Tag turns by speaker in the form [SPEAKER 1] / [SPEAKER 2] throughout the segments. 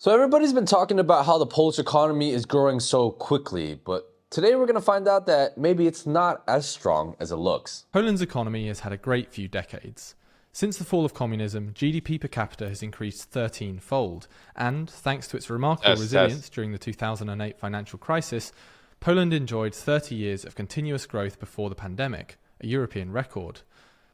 [SPEAKER 1] So everybody's been talking about how the Polish economy is growing so quickly, but today we're going to find out that maybe it's not as strong as it looks.
[SPEAKER 2] Poland's economy has had a great few decades. Since the fall of communism, GDP per capita has increased 13-fold, and thanks to its remarkable resilience during the 2008 financial crisis, Poland enjoyed 30 years of continuous growth before the pandemic, a European record.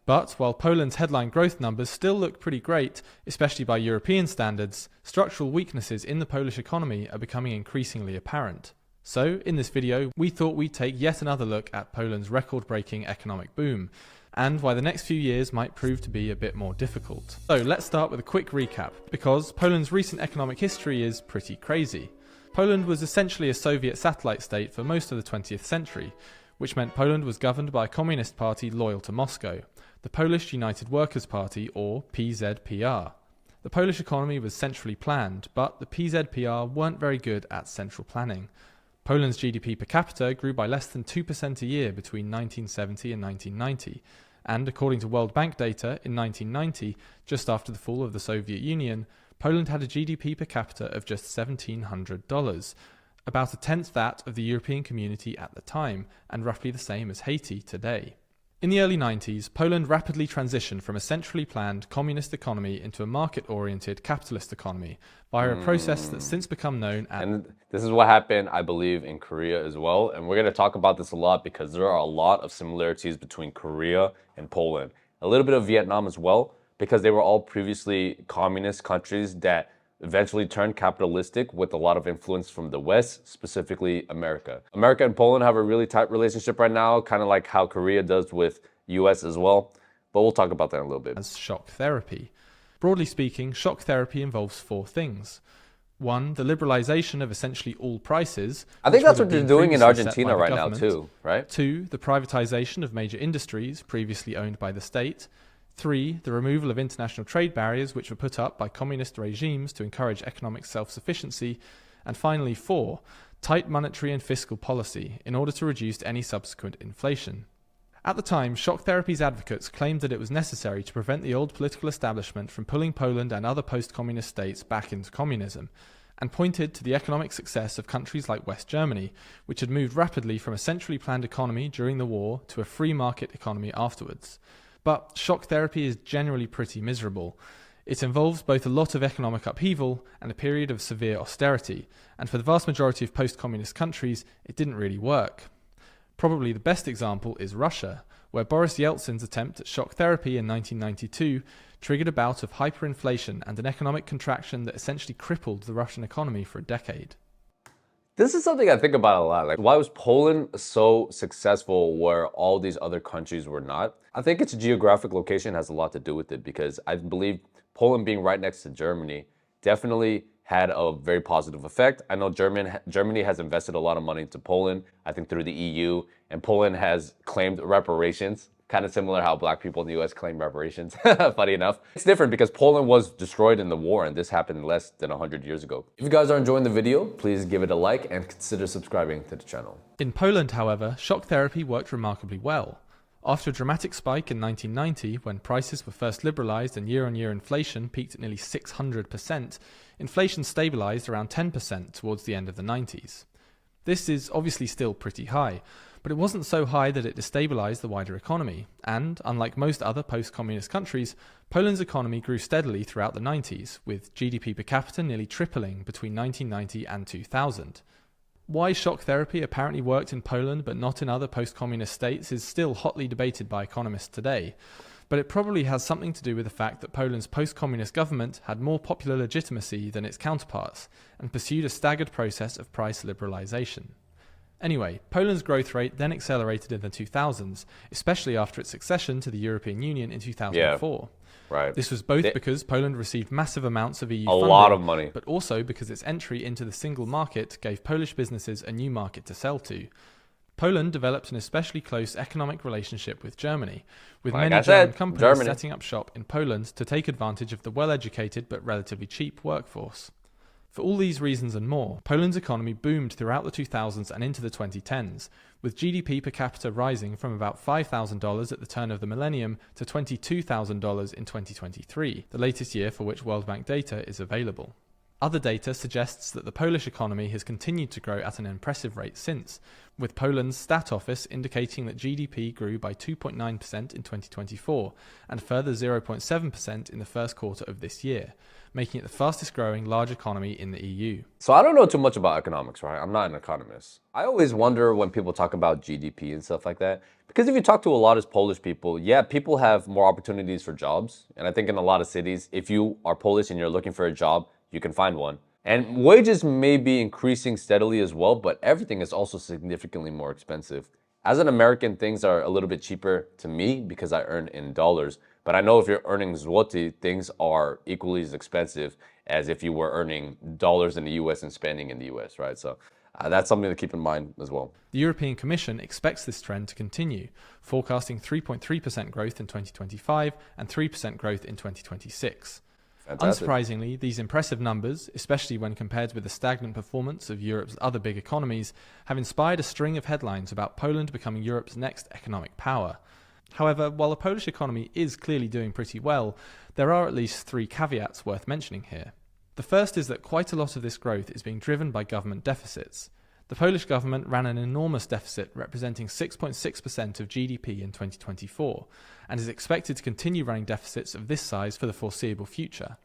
[SPEAKER 2] But while Poland's headline growth numbers still look pretty great, especially by European standards, structural weaknesses in the Polish economy are becoming increasingly apparent. So, in this video, we thought we'd take yet another look at Poland's record-breaking economic boom, and why the next few years might prove to be a bit more difficult. So let's start with a quick recap, because Poland's recent economic history is pretty crazy. Poland was essentially a Soviet satellite state for most of the 20th century, which meant Poland was governed by a communist party loyal to Moscow, the Polish United Workers' Party, or PZPR. The Polish economy was centrally planned, but the PZPR weren't very good at central planning. Poland's GDP per capita grew by less than 2% a year between 1970 and 1990, and according to World Bank data, in 1990, just after the fall of the Soviet Union, Poland had a GDP per capita of just $1,700, about a tenth that of the European community at the time, and roughly the same as Haiti today. In the early 90s, Poland rapidly transitioned from a centrally planned communist economy into a market-oriented capitalist economy via a process that's since become known as...
[SPEAKER 1] And this is what happened, I believe, in Korea as well. And we're going to talk about this a lot because there are a lot of similarities between Korea and Poland. A little bit of Vietnam as well, because they were all previously communist countries that eventually turned capitalistic with a lot of influence from the West, specifically America. America and Poland have a really tight relationship right now, kind of like how Korea does with US as well. But we'll talk about that in a little bit.
[SPEAKER 2] As shock therapy. Broadly speaking, shock therapy involves four things. One, the liberalization of essentially all prices.
[SPEAKER 1] I think that's what they're doing in Argentina right now too, right?
[SPEAKER 2] Two, the privatization of major industries previously owned by the state. 3, the removal of international trade barriers which were put up by communist regimes to encourage economic self-sufficiency. And finally 4, tight monetary and fiscal policy in order to reduce any subsequent inflation. At the time, shock therapy's advocates claimed that it was necessary to prevent the old political establishment from pulling Poland and other post-communist states back into communism, and pointed to the economic success of countries like West Germany, which had moved rapidly from a centrally planned economy during the war to a free market economy afterwards. But shock therapy is generally pretty miserable. It involves both a lot of economic upheaval and a period of severe austerity, and for the vast majority of post-communist countries, it didn't really work. Probably the best example is Russia, where Boris Yeltsin's attempt at shock therapy in 1992 triggered a bout of hyperinflation and an economic contraction that essentially crippled the Russian economy for a decade.
[SPEAKER 1] This is something I think about a lot. Like, why was Poland so successful where all these other countries were not? I think its geographic location has a lot to do with it because I believe Poland being right next to Germany definitely had a very positive effect. I know Germany has invested a lot of money into Poland, I think through the EU, and Poland has claimed reparations. Kind of similar how black people in the US claim reparations, funny enough. It's different because Poland was destroyed in the war and this happened less than 100 years ago. If you guys are enjoying the video, please give it a like and consider subscribing to the channel.
[SPEAKER 2] In Poland, however, shock therapy worked remarkably well. After a dramatic spike in 1990, when prices were first liberalized and year-on-year inflation peaked at nearly 600%, inflation stabilized around 10% towards the end of the 90s. This is obviously still pretty high, but it wasn't so high that it destabilized the wider economy, and, unlike most other post-communist countries, Poland's economy grew steadily throughout the 90s, with GDP per capita nearly tripling between 1990 and 2000. Why shock therapy apparently worked in Poland but not in other post-communist states is still hotly debated by economists today, but it probably has something to do with the fact that Poland's post-communist government had more popular legitimacy than its counterparts, and pursued a staggered process of price liberalization. Anyway, Poland's growth rate then accelerated in the 2000s, especially after its accession to the European Union in 2004.
[SPEAKER 1] Right.
[SPEAKER 2] This was both because Poland received massive amounts of EU funding,
[SPEAKER 1] lot of money,
[SPEAKER 2] but also because its entry into the single market gave Polish businesses a new market to sell to. Poland developed an especially close economic relationship with Germany, with many German companies setting up shop in Poland to take advantage of the well-educated but relatively cheap workforce. For all these reasons and more, Poland's economy boomed throughout the 2000s and into the 2010s, with GDP per capita rising from about $5,000 at the turn of the millennium to $22,000 in 2023, the latest year for which World Bank data is available. Other data suggests that the Polish economy has continued to grow at an impressive rate since, with Poland's Stat Office indicating that GDP grew by 2.9% in 2024 and further 0.7% in the first quarter of this year, making it the fastest growing large economy in the EU.
[SPEAKER 1] So I don't know too much about economics, right? I'm not an economist. I always wonder when people talk about GDP and stuff like that, because if you talk to a lot of Polish people, yeah, people have more opportunities for jobs. And I think in a lot of cities, if you are Polish and you're looking for a job, you can find one. And wages may be increasing steadily as well, but everything is also significantly more expensive. As an American, things are a little bit cheaper to me because I earn in dollars. But I know if you're earning zloty, things are equally as expensive as if you were earning dollars in the US and spending in the US, right? So that's something to keep in mind as well.
[SPEAKER 2] The European Commission expects this trend to continue, forecasting 3.3% growth in 2025 and 3% growth in 2026.
[SPEAKER 1] Fantastic.
[SPEAKER 2] Unsurprisingly, these impressive numbers, especially when compared with the stagnant performance of Europe's other big economies, have inspired a string of headlines about Poland becoming Europe's next economic power. However, while the Polish economy is clearly doing pretty well, there are at least 3 caveats worth mentioning here. The first is that quite a lot of this growth is being driven by government deficits. The Polish government ran an enormous deficit representing 6.6% of GDP in 2024 and is expected to continue running deficits of this size for the foreseeable future.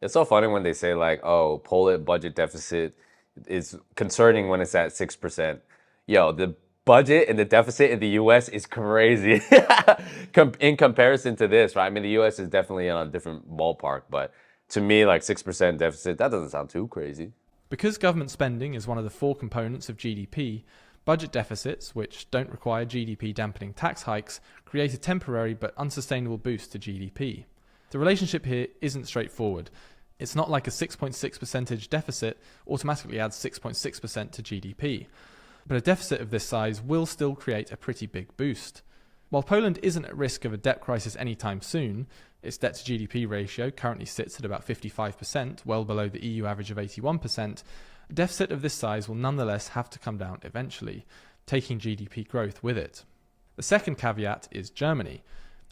[SPEAKER 1] It's so funny when they say like, oh, Polish budget deficit is concerning when it's at 6%. Yo, the budget and the deficit in the US is crazy in comparison to this, right? I mean, the US is definitely on a different ballpark, but to me, like 6% deficit, that doesn't sound too crazy.
[SPEAKER 2] Because government spending is one of the 4 components of GDP, budget deficits, which don't require GDP dampening tax hikes, create a temporary but unsustainable boost to GDP. The relationship here isn't straightforward. It's not like a 6.6% deficit automatically adds 6.6% to GDP. But a deficit of this size will still create a pretty big boost. While Poland isn't at risk of a debt crisis anytime soon, its debt to GDP ratio currently sits at about 55%, well below the EU average of 81%, a deficit of this size will nonetheless have to come down eventually, taking GDP growth with it. The second caveat is Germany.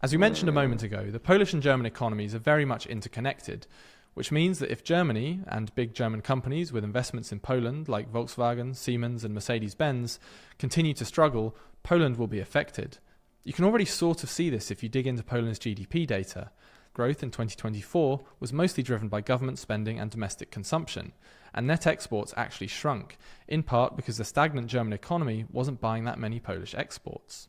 [SPEAKER 2] As we mentioned a moment ago, the Polish and German economies are very much interconnected, which means that if Germany and big German companies with investments in Poland like Volkswagen, Siemens and Mercedes-Benz continue to struggle, Poland will be affected. You can already sort of see this if you dig into Poland's GDP data. Growth in 2024 was mostly driven by government spending and domestic consumption, and net exports actually shrunk, in part because the stagnant German economy wasn't buying that many Polish exports.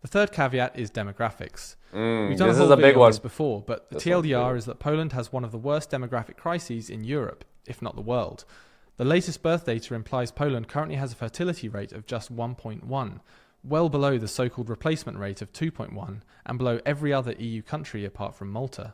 [SPEAKER 2] The third caveat is demographics. We've done a whole video on this before, but the TLDR is that Poland has one of the worst demographic crises in Europe, if not the world. The latest birth data implies Poland currently has a fertility rate of just 1.1, well below the so-called replacement rate of 2.1 and below every other EU country apart from Malta.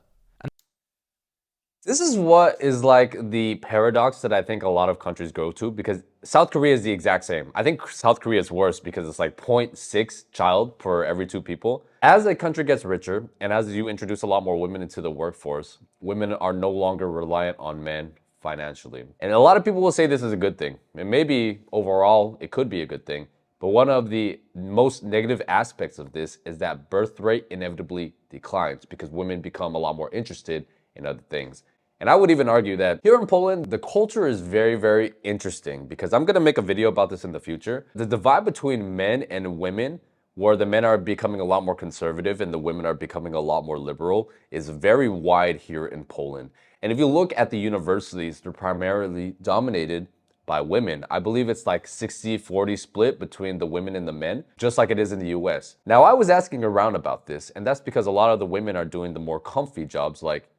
[SPEAKER 1] This is what is like the paradox that I think a lot of countries go to, because South Korea is the exact same. I think South Korea is worse because it's like 0.6 child per every 2 people. As a country gets richer and as you introduce a lot more women into the workforce, women are no longer reliant on men financially. And a lot of people will say this is a good thing. And maybe overall it could be a good thing. But one of the most negative aspects of this is that birth rate inevitably declines because women become a lot more interested in other things. And I would even argue that here in Poland, the culture is very, very interesting because I'm going to make a video about this in the future. The divide between men and women, where the men are becoming a lot more conservative and the women are becoming a lot more liberal, is very wide here in Poland. And if you look at the universities, they're primarily dominated by women. I believe it's like 60-40 split between the women and the men, just like it is in the US. Now, I was asking around about this, and that's because a lot of the women are doing the more comfy jobs like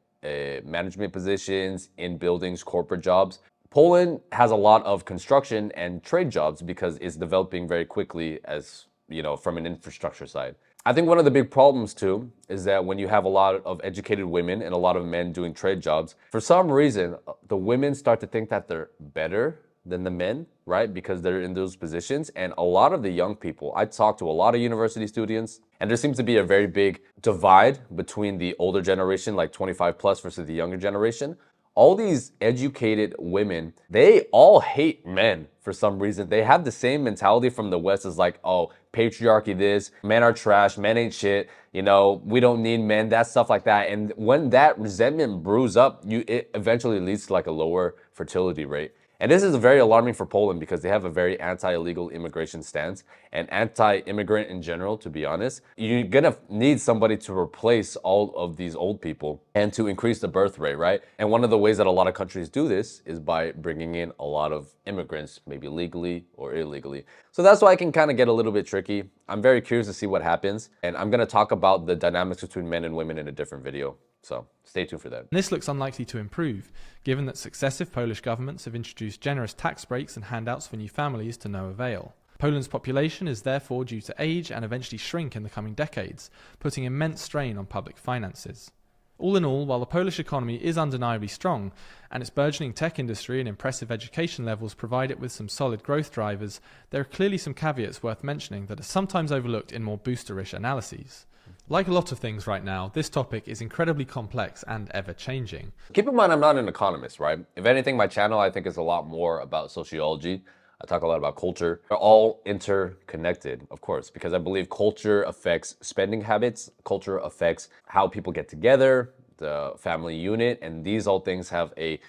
[SPEAKER 1] management positions, in buildings, corporate jobs. Poland has a lot of construction and trade jobs because it's developing very quickly as, you know, from an infrastructure side. I think one of the big problems too is that when you have a lot of educated women and a lot of men doing trade jobs, for some reason, the women start to think that they're better than the men, right? Because they're in those positions. And a lot of the young people, I talked to a lot of university students, and there seems to be a very big divide between the older generation, like 25 plus versus the younger generation. All these educated women, they all hate men for some reason. They have the same mentality from the West as like, oh, patriarchy this, men are trash, men ain't shit, you know, we don't need men, that stuff like that. And when that resentment brews up, it eventually leads to like a lower fertility rate. And this is very alarming for Poland because they have a very anti-illegal immigration stance and anti-immigrant in general, to be honest. You're gonna need somebody to replace all of these old people and to increase the birth rate, right? And one of the ways that a lot of countries do this is by bringing in a lot of immigrants, maybe legally or illegally. So that's why it can kind of get a little bit tricky. I'm very curious to see what happens. And I'm gonna talk about the dynamics between men and women in a different video. So stay tuned for that.
[SPEAKER 2] This looks unlikely to improve, given that successive Polish governments have introduced generous tax breaks and handouts for new families to no avail. Poland's population is therefore due to age and eventually shrink in the coming decades, putting immense strain on public finances. All in all, while the Polish economy is undeniably strong, and its burgeoning tech industry and impressive education levels provide it with some solid growth drivers, there are clearly some caveats worth mentioning that are sometimes overlooked in more boosterish analyses. Like a lot of things right now, this topic is incredibly complex and ever-changing.
[SPEAKER 1] Keep in mind, I'm not an economist, right? If anything, my channel, I think, is a lot more about sociology. I talk a lot about culture. They're all interconnected, of course, because I believe culture affects spending habits. Culture affects how people get together, the family unit, and these all things have a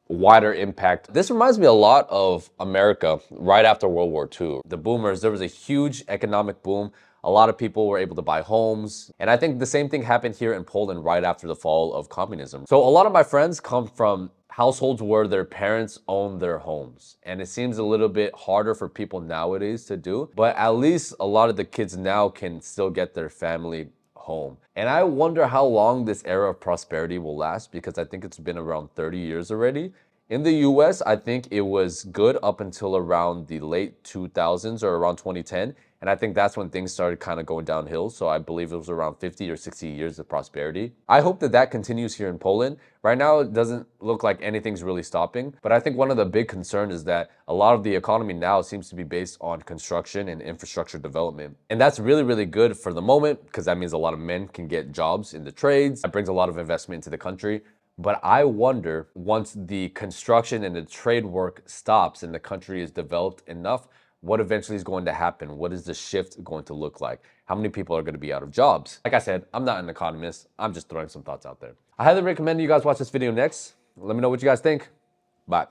[SPEAKER 1] wider impact. This reminds me a lot of America right after World War II. The boomers, there was a huge economic boom. A lot of people were able to buy homes. And I think the same thing happened here in Poland right after the fall of communism. So a lot of my friends come from households where their parents own their homes. And it seems a little bit harder for people nowadays to do, but at least a lot of the kids now can still get their family home. And I wonder how long this era of prosperity will last, because I think it's been around 30 years already. In the US, I think it was good up until around the late 2000s or around 2010. And I think that's when things started kind of going downhill. So I believe it was around 50 or 60 years of prosperity. I hope that that continues here in Poland. Right now, it doesn't look like anything's really stopping. But I think one of the big concerns is that a lot of the economy now seems to be based on construction and infrastructure development. And that's really, really good for the moment, because that means a lot of men can get jobs in the trades. That brings a lot of investment into the country. But I wonder, once the construction and the trade work stops and the country is developed enough, what eventually is going to happen? What is the shift going to look like? How many people are going to be out of jobs? Like I said, I'm not an economist. I'm just throwing some thoughts out there. I highly recommend you guys watch this video next. Let me know what you guys think. Bye.